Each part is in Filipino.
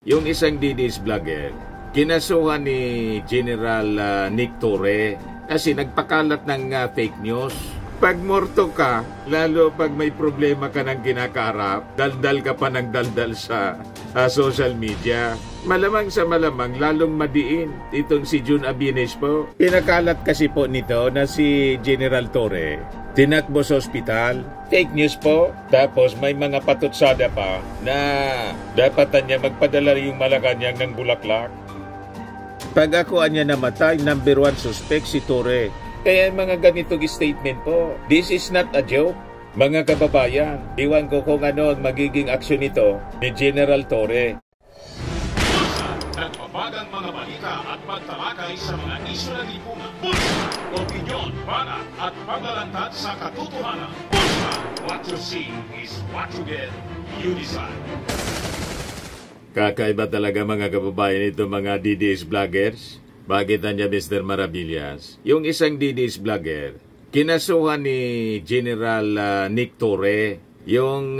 Yung isang DDS vlogger, kinasuhan ni General Nick Torre kasi nagpakalat ng fake news. Pag morto ka, lalo pag may problema ka ng kinakaharap, daldal ka pa ng daldal sa social media. Malamang sa malamang, lalong madiin itong si Jun Abines po. Pinakalat kasi po nito na si General Torre tinakbo sa ospital. Fake news po. Tapos may mga patutsada pa na dapatan niya magpadala yung Malacanang ng bulaklak. Pag ako niya namatay, number 1 suspect si Torre. Kaya mga ganitong statement po, this is not a joke. Mga kababayan, iwan ko kung ano ang magiging aksyon nito ni General Torre. Nagpapagang mga balita at pagtalakay sa mga isyu na lipungan. Bulsa, opinyon, banat at paglalantad sa katotohanan. Bulsa, what you see is what you get. You decide. Kakaiba talaga mga kababayan ito mga DDS vloggers. Bakit niya Mr. Maravillas? Yung isang DDS vlogger, kinasuhan ni General Nick Torre, yung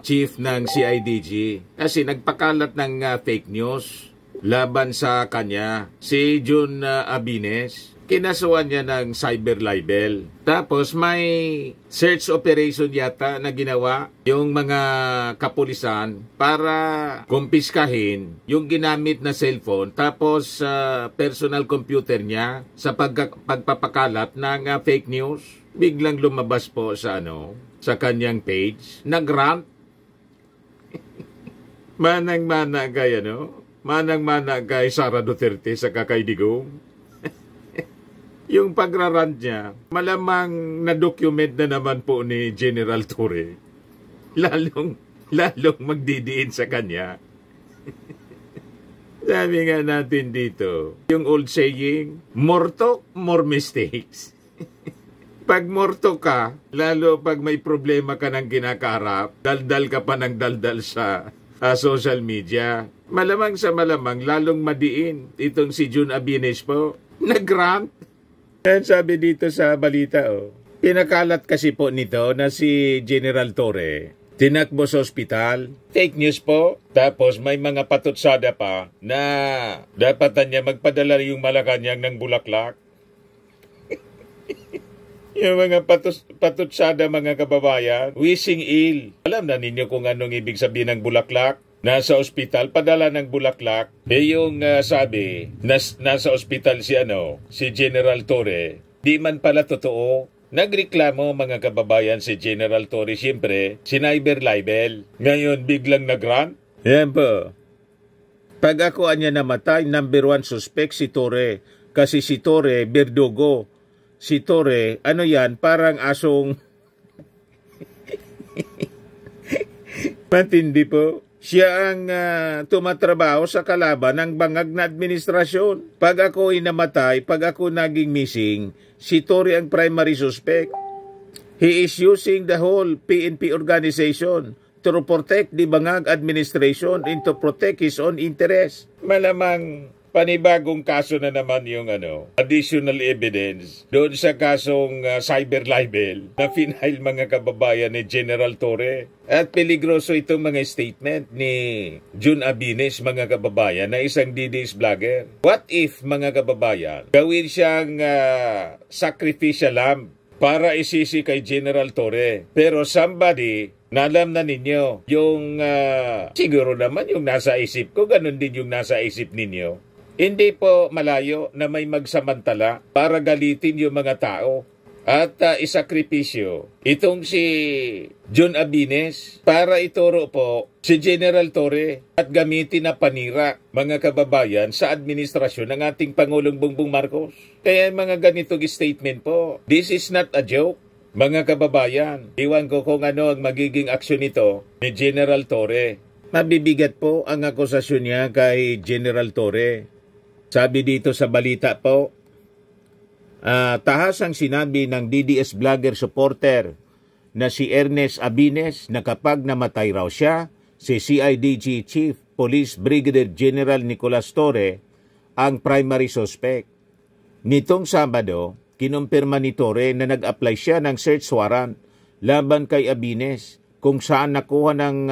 chief ng CIDG, kasi nagpakalat ng fake news laban sa kanya, si Jun Abines. Kinasuhan niya ng cyber libel. Tapos may search operation yata na ginawa yung mga kapulisan para kumpiskahin yung ginamit na cellphone tapos personal computer niya sa pagpapakalat ng fake news. Biglang lumabas po sa sa kanyang page, nagrant. Manang-mana kay Manang-mana kay Sara Duterte sa Kakaidigong. Yung pagrarant niya, malamang na-document na naman po ni General Torre. Lalong magdidiin sa kanya. Sabi nga natin dito, yung old saying, morto, more mistakes. Pag morto ka, lalo pag may problema ka ng kinakaharap, daldal ka pa ng daldal sa social media. Malamang sa malamang, lalong madiin itong si Jun Abines po. Nagrant. Yan sabi dito sa balita, pinakalat kasi po nito na si General Torre tinakbo sa ospital. Fake news po. Tapos may mga patutsada pa na dapatan niya magpadala yung Malacanang ng bulaklak. Yung mga patutsada mga kababayan, wishing ill. Alam na ninyo kung anong ibig sabihin ng bulaklak? Nasa ospital, padala ng bulaklak. Yung sabi, nasa ospital si General Torre, di man pala totoo. Nagreklamo mga kababayan si General Torre, siyempre, cyber libel. Ngayon, biglang nagrant. Yan po. Pag ako niya namatay, number 1 suspect si Torre. Kasi si Torre, berdugo. Si Torre, parang asong... Matindi po. Siya ang tumatrabaho sa kalaban ng bangag na administrasyon. Pag ako namatay, pag ako naging missing, si Torre ang primary suspect. He is using the whole PNP organization to protect the bangag administration and to protect his own interest. Malamang panibagong kaso na naman yung additional evidence doon sa kasong cyber libel na final mga kababayan ni General Torre. At peligroso itong mga statement ni Jun Abines mga kababayan na isang DDS vlogger. What if mga kababayan, gawin siyang sacrificial lamb para isisi kay General Torre. Pero somebody, nalam na ninyo, yung siguro naman yung nasa isip ko, ganun din yung nasa isip ninyo. Hindi po malayo na may magsamantala para galitin yung mga tao at isakripisyo itong si Jun Abines para ituro po si General Torre at gamitin na panira mga kababayan sa administrasyon ng ating Pangulong Bongbong Marcos. Kaya mga ganitong statement po, this is not a joke. Mga kababayan, iwan ko kung ano ang magiging aksyon nito ni General Torre. Mabibigat po ang akusasyon niya kay General Torre. Sabi dito sa balita po, tahas ang sinabi ng DDS vlogger supporter na si Ernest Abines na kapag namatay raw siya, si CIDG Chief Police Brigadier General Nicolas Torre ang primary suspect. Nitong Sabado, kinumpirma ni Torre na nag-apply siya ng search warrant laban kay Abines kung saan nakuha ng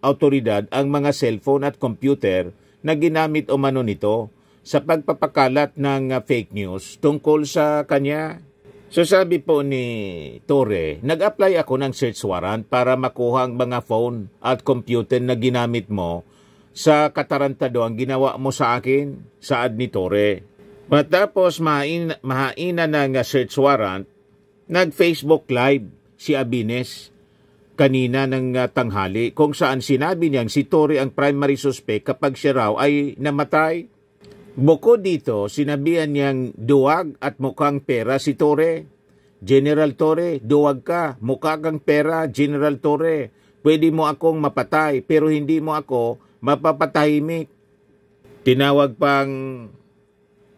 awtoridad ang mga cellphone at computer na ginamit umano nito sa pagpapakalat ng fake news tungkol sa kanya. So sabi po ni Torre, nag-apply ako ng search warrant para makuha ang mga phone at computer na ginamit mo sa katarantado ang ginawa mo sa akin, saad ni Torre. Matapos mahaina ng search warrant, nag-Facebook Live si Abines kanina ng tanghali kung saan sinabi niyang si Torre ang primary suspect kapag siya raw ay namatay. Bukod dito, sinabihan niyang duwag at mukhang pera si Torre. General Torre, duwag ka, mukha kang pera, General Torre. Pwede mo akong mapatay pero hindi mo ako mapapatahimik. Tinawag pang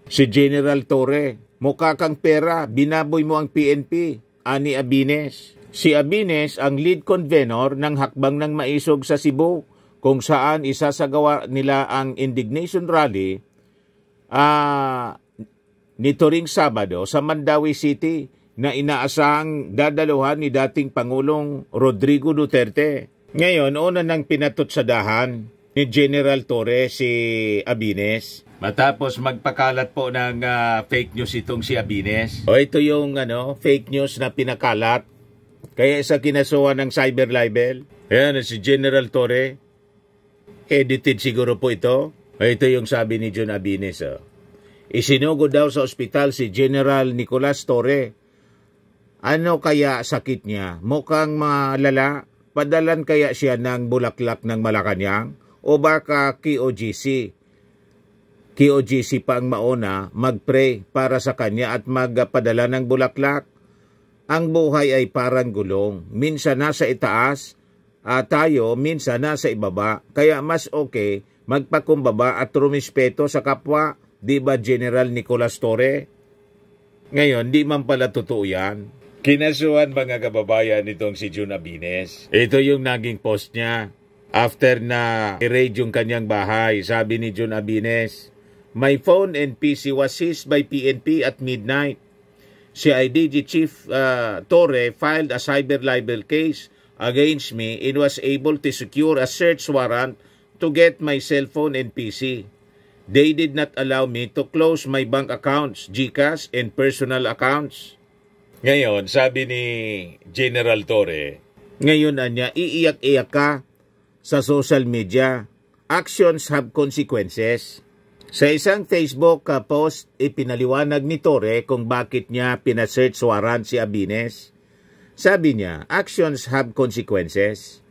si General Torre, mukha kang pera, binaboy mo ang PNP, ani Abines. Si Abines ang lead convener ng Hakbang ng Maisog sa Cebu kung saan isasagawa nila ang indignation rally nito ring Sabado sa Mandawi City na inaasahang dadaluhan ni dating Pangulong Rodrigo Duterte. Ngayon, una nang pinatutsadahan ni General Torre si Abines matapos magpakalat po ng fake news itong si Abines. O ito yung fake news na pinakalat kaya sa kinasuhan ng cyber libel. Ayan si General Torre. Edited siguro po ito. Ito yung sabi ni John Abines. Isinugod daw sa ospital si General Nicolas Torre. Ano kaya sakit niya? Mukhang malala. Padalan kaya siya ng bulaklak ng Malacanang? O baka KOGC? KOGC pa ang mauna mag-pray para sa kanya at magpadala ng bulaklak. Ang buhay ay parang gulong. Minsan nasa itaas, tayo minsan nasa ibaba. Kaya mas okay magpakumbaba at rumispeto sa kapwa, di ba General Nicolas Torre? Ngayon, di man pala totoo yan. Kinasuhan mga kababayan nitong si John Abines. Ito yung naging post niya. After na i-raid yung kanyang bahay, sabi ni John Abines, my phone and PC was seized by PNP at midnight. Si IDG Chief Torre filed a cyber libel case against me and was able to secure a search warrant to get my cell phone and PC. They did not allow me to close my bank accounts, GCash, and personal accounts. Ngayon, sabi ni General Torre, ngayon anya, iiyak-iyak ka sa social media. Actions have consequences. Sa isang Facebook post, ipinaliwanag ni Torre kung bakit niya pina-search warrant si Abines. Sabi niya, actions have consequences.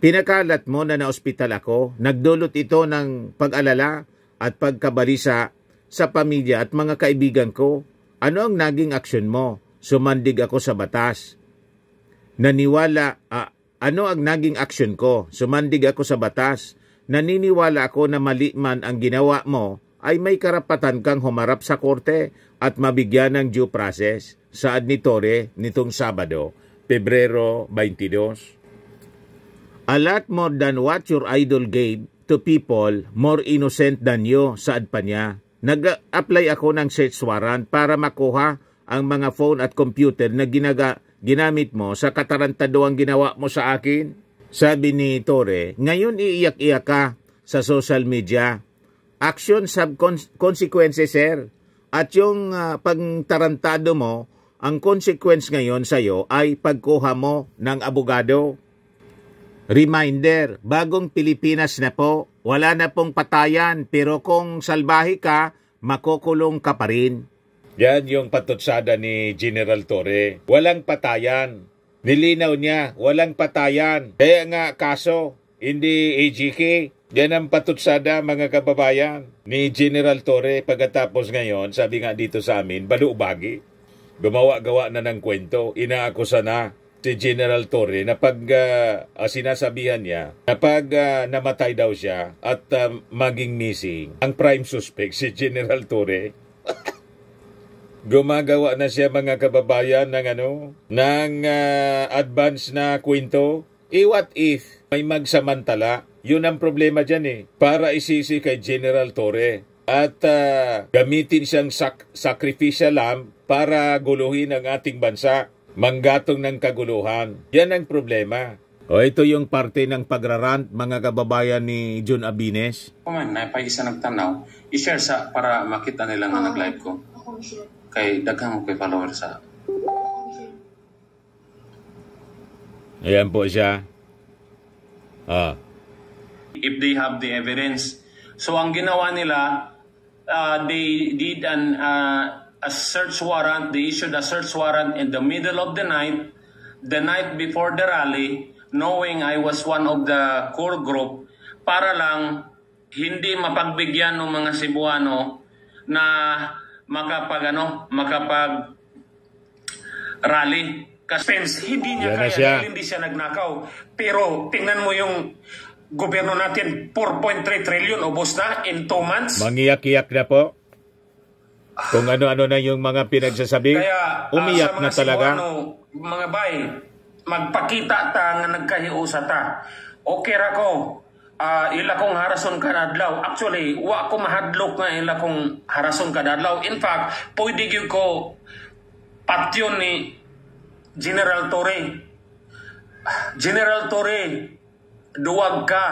Pinakalat mo na na-ospital ako, nagdulot ito ng pag-alala at pagkabalisa sa pamilya at mga kaibigan ko. Ano ang naging aksyon mo? Sumandig ako sa batas. Ano ang naging aksyon ko? Sumandig ako sa batas. Naniniwala ako na mali man ang ginawa mo ay may karapatan kang humarap sa korte at mabigyan ng due process, saad ni Torre nitong Sabado, Pebrero 22. A lot more than what your idol gave to people more innocent than you, saad pa niya. Nag-apply ako ng search warrant para makuha ang mga phone at computer na ginamit mo sa katarantado ang ginawa mo sa akin. Sabi ni Torre, ngayon iiyak-iyak ka sa social media. Actions have consequences, sir. At yung pagtarantado mo, ang consequence ngayon sa'yo ay pagkuha mo ng abogado. Reminder, bagong Pilipinas na po, wala na pong patayan, pero kung salbahe ka, makukulong ka pa rin. Yan yung patutsada ni General Torre. Walang patayan. Nilinaw niya, walang patayan. Kaya nga kaso, hindi AGK. Yan ang patutsada mga kababayan ni General Torre. Pagkatapos ngayon, sabi nga dito sa amin, balubagi. Gumawa-gawa na ng kwento, inaakusa na si General Torre na pag sinasabihan niya na pag namatay daw siya at maging missing ang prime suspect si General Torre. Gumagawa na siya mga kababayan ng advance na kwento. What if may magsamantala? Yun ang problema dyan para isisi kay General Torre at gamitin siyang sacrificial lamb para guluhin ang ating bansa. Manggatong ng kaguluhan. Yan ang problema. O ito yung parte ng pagrarant, mga kababayan ni John Abines. Kuman, naipay-isa nagtanaw, i-share sa para makita nila nga nag-live ko. Kay daghang mo kay follower sa... Ayan po siya. If they have the evidence. So ang ginawa nila, they did a search warrant. They issued a search warrant in the middle of the night before the rally, knowing I was one of the core group, para lang hindi mapagbigyan ng mga Cebuano na makapag rally. Kasi hindi niya kaya, hindi siya nagnakaw. Pero tingnan mo yung gobyerno natin, 4.3 trillion ubos na in 2 months. Mangiyak-iyak na po. Kung ano-ano na yung mga pinagsasabi, kaya, umiyak na talaga. Cebuano, mga bay, magpakita ta nga nagkahiusa ta. Okay ra ko. Ila kong harason kadadlaw. Actually, wa ko mahadlok nga ila kong harason kadadlaw. In fact, pwede gyud ko patyon ni General Torre. General Torre, duwag ka.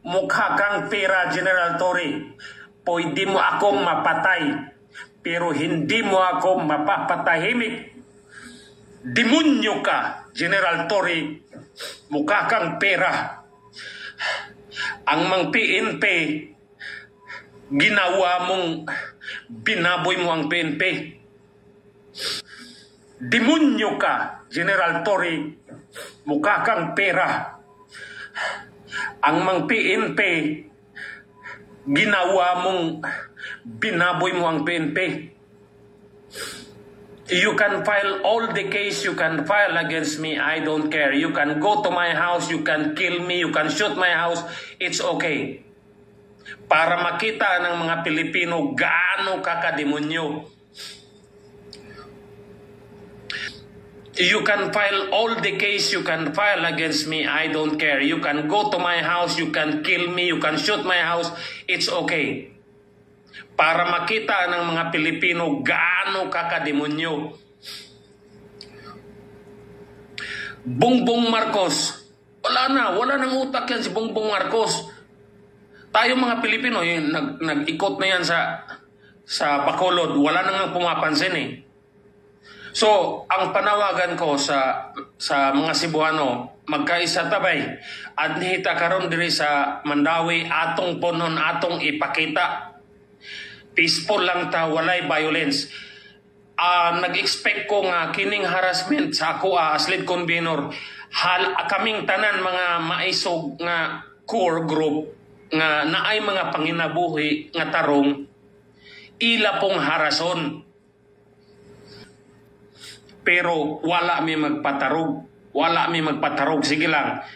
Mukha kang pera, General Torre. Pwede mo akong mapatay, pero hindi mo ako mapapatahimik. Demonyo ka, General Torre. Mukha kang pera. Ang mang PNP, ginawa mong binaboy mo ang PNP. Demonyo ka, General Torre. Mukha kang pera. Ang mang PNP, ginawa mong binaboy mo ang PNP. You can file all the case you can file against me. I don't care. You can go to my house. You can kill me. You can shoot my house. It's okay. Para makita ng mga Pilipino gaano kakademonyo. You can file all the case you can file against me. I don't care. You can go to my house. You can kill me. You can shoot my house. It's okay. Para makita ng mga Pilipino gaano kakademonyo. Bongbong Marcos. Wala nang utak yan si Bongbong Marcos. Tayo mga Pilipino, nag-ikot na yan sa Bacolod. Wala nang pumapansin eh. So, ang panawagan ko sa mga Cebuano, magkaisa tabay. At nihita karon diri sa Mandawi, atong punon, atong ipakita. Peaceful lang ta, walay violence. Nag-expect ko nga kining harassment sa ako as lead convener, kaming tanan mga maisog nga core group nga naay mga panginabuhi nga tarong, ila pong harason. Pero wala mi magpatarog. Sige lang.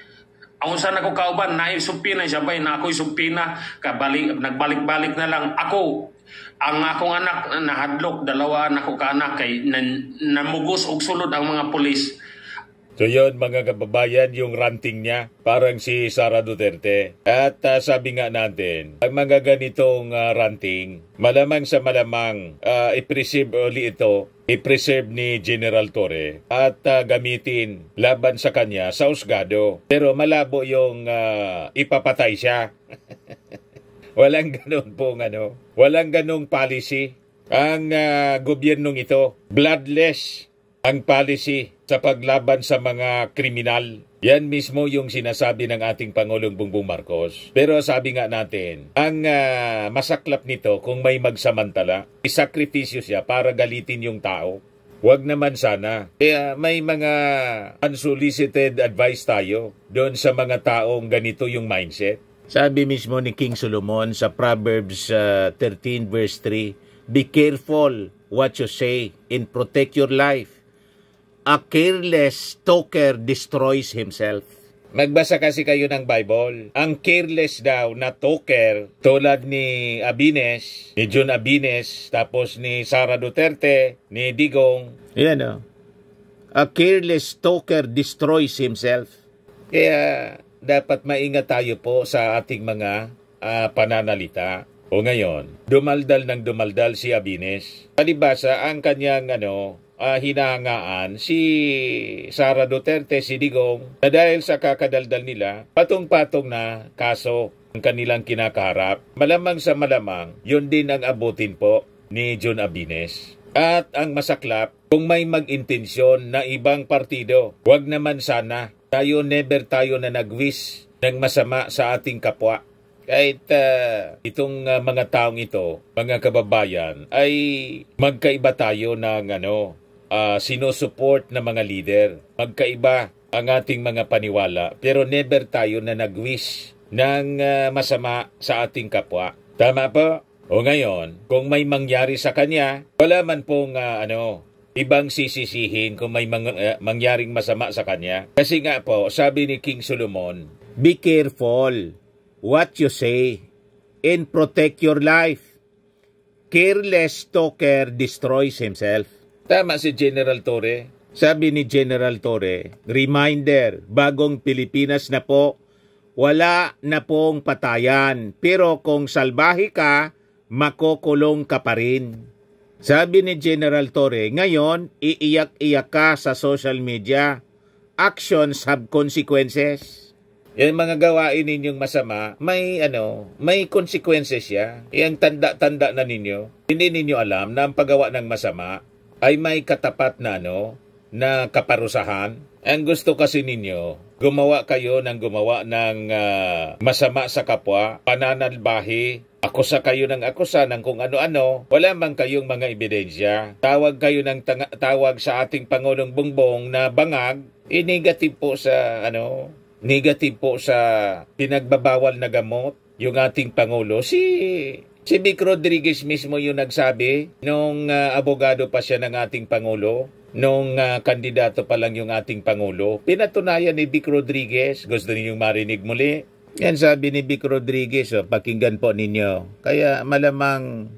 Ang saan ako kauban, naisupina siya ba, na ako'y supina, nagbalik-balik na lang. Ang akong anak, nahadlok, 2 anak ko kaanak, kay namugos og sulod ang mga pulis. So yun, mga kababayan, yung ranting niya, parang si Sara Duterte. At sabi nga natin, ang mga ganitong ranting, malamang sa malamang i-preserve uli ito, i-preserve ni General Torre at gamitin laban sa kanya sa husgado. Pero malabo yung ipapatay siya. Walang ganun pong walang ganung policy. Ang gobyernong ito, bloodless ang policy sa paglaban sa mga kriminal. Yan mismo yung sinasabi ng ating Pangulong Bongbong Marcos. Pero sabi nga natin, ang masaklap nito kung may magsamantala, isakripisyo siya para galitin yung tao. Huwag naman sana. Kaya may mga unsolicited advice tayo doon sa mga taong ganito yung mindset. Sabi mismo ni King Solomon sa Proverbs 13 verse 3, "Be careful what you say and protect your life. A careless talker destroys himself." Magbasa kasi kayo ng Bible. Ang careless daw na talker, tulad ni Abines, ni John Abines, tapos ni Sara Duterte, ni Digong. Yan o. A careless talker destroys himself. Kaya dapat maingat tayo po sa ating mga pananalita. O ngayon, dumaldal si Abines. Palibasa ang kanyang hinahangaan si Sara Duterte, si Digong, na dahil sa kakadaldal nila, patong-patong na kaso ang kanilang kinakaharap. Malamang sa malamang, yun din ang abutin po ni John Abines. At ang masaklap, kung may mag-intensyon na ibang partido, wag naman sana. Never tayo na nag-wish ng masama sa ating kapwa. Kahit itong mga taong ito, mga kababayan, ay magkaiba tayo ng sinusuport na mga leader. Magkaiba ang ating mga paniwala. Pero never tayo na nag-wish ng masama sa ating kapwa. Tama po? O ngayon, kung may mangyari sa kanya, wala man pong ibang sisisihin kung may mangyaring masama sa kanya. Kasi nga po, sabi ni King Solomon, be careful what you say and protect your life. Careless talker destroys himself. Tama si General Torre. Sabi ni General Torre, reminder, bagong Pilipinas na po, wala na pong patayan. Pero kung salbahe ka, makukulong ka pa rin. Sabi ni General Torre, ngayon, iiyak-iyak ka sa social media. Actions have consequences. Yung mga gawain ninyong masama, may consequences siya. Yung tanda-tanda na ninyo. Hindi ninyo alam na ang paggawa ng masama ay may katapat na na kaparusahan. Ang gusto kasi ninyo, gumawa kayo ng masama sa kapwa, pananalbahi, akusa kayo ng akusa ng kung ano-ano, wala man kayong mga ebidensya. Tawag kayo ng tawag sa ating Pangulong Bongbong na bangag, negative po sa pinagbabawal na gamot yung ating Pangulo. Si Vic Rodriguez mismo yung nagsabi nung abogado pa siya ng ating Pangulo, nung kandidato pa lang yung ating Pangulo. Pinatunayan ni Vic Rodriguez. Gusto ninyong marinig muli? Yan sabi ni Vic Rodriguez, pakinggan po ninyo. Kaya malamang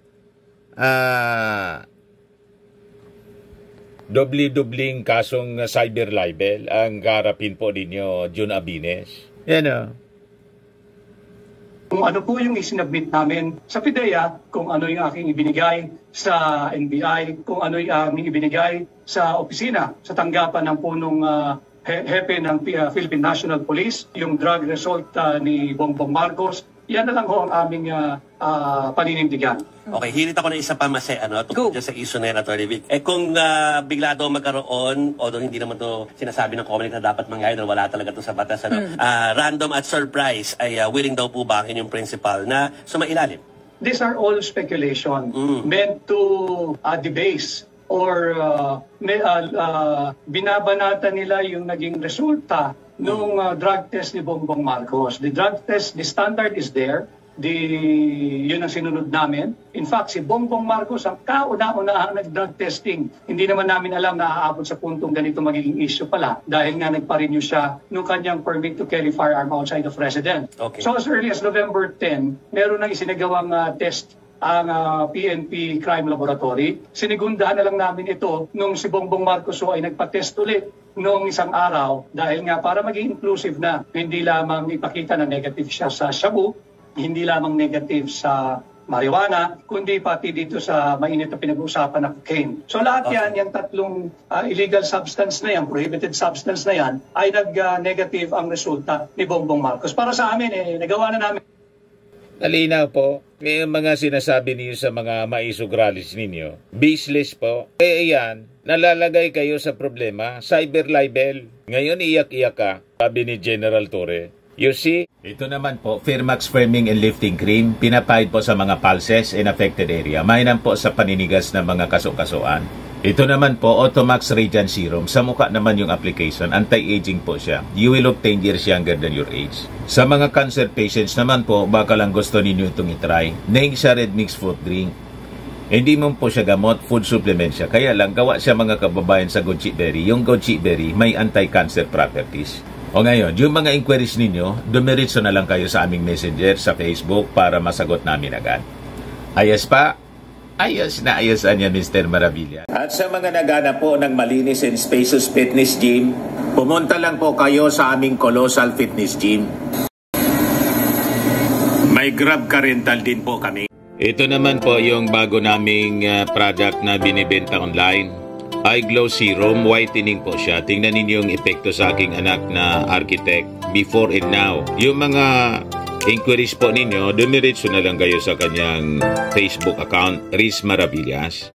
doble-dobling kasong cyber libel ang harapin po ninyo, John Abines. Yan Kung ano po yung isinabmit namin sa PIDEA, kung ano yung aking ibinigay sa NBI, kung ano yung aming ibinigay sa opisina, sa tanggapan ng punong hepe ng Philippine National Police, yung drug result ni Bongbong Marcos, yan na lang ho ang aming paninindigan. Okay, hirit ako na isa pa tungkol sa issue na yan, Atty. Vic. Kung bigla daw magkaroon, although hindi naman to sinasabi ng COMELEC na dapat mangyari, na wala talaga to sa batas, random at surprise, ay willing daw po ba ang inyong principal na sumailalim? These are all speculation meant to debase or binabanatan nila yung naging resulta nung drug test ni Bongbong Marcos. The drug test, the standard is there. Yun ang sinunod namin. In fact, si Bongbong Marcos ang kauna-unahang nag-drug testing. Hindi naman namin alam na aabot sa puntong ganito magiging issue pala dahil nga nagpa-renew siya nung kanyang permit to carry firearm outside of residence. Okay. So as early as November 10, meron nang isinagawang test ang PNP Crime Laboratory. Sinigundahan na lang namin ito nung si Bongbong Marcos ay nagpa-test ulit noong isang araw dahil nga para maging inclusive na, hindi lamang ipakita na negative siya sa shabu, hindi lamang negative sa marijuana, kundi pati dito sa mainit na pinag-uusapan na cocaine. So lahat yung tatlong illegal substance na yan, prohibited substance na yan, ay nag-negative ang resulta ni Bongbong Marcos. Para sa amin, nagawa na namin. Nalinaw po, may mga sinasabi niyo sa mga maisugralis ninyo. Baseless po. Yan, nalalagay kayo sa problema, cyber libel. Ngayon iyak-iyak ka, sabi ni General Torre. You see, ito naman po, Firmax Firming and Lifting Cream, pinapahid po sa mga pulses in affected area. Mainam po sa paninigas ng mga kaso-kasuan. Ito naman po, Automax Radiant Serum. Sa mukha naman yung application, anti-aging po siya. You will look 10 years younger than your age. Sa mga cancer patients naman po, baka lang gusto ninyo itong itry. Naing siya Red Mix Fruit Drink. Hindi mo po siya gamot, food supplement siya. Kaya lang, gawa siya mga kababayan sa goji berry. Yung goji berry, may anti-cancer properties. O ngayon, yung mga inquiries ninyo, dumiritso na lang kayo sa aming messenger sa Facebook para masagot namin agad. Ayos pa? Ayos na ayos niya, Mr. Maravilla. At sa mga naghanap po ng malinis and spacious fitness gym, pumunta lang po kayo sa aming Colossal Fitness Gym. May Grab ka rental din po kami. Ito naman po yung bago naming product na binibenta online. iGlow Serum, whitening po siya. Tingnan ninyo yung epekto sa aking anak na architect before and now. Yung mga inquiries po ninyo, dumiretso na lang kayo sa kanyang Facebook account, Riz Maravillas.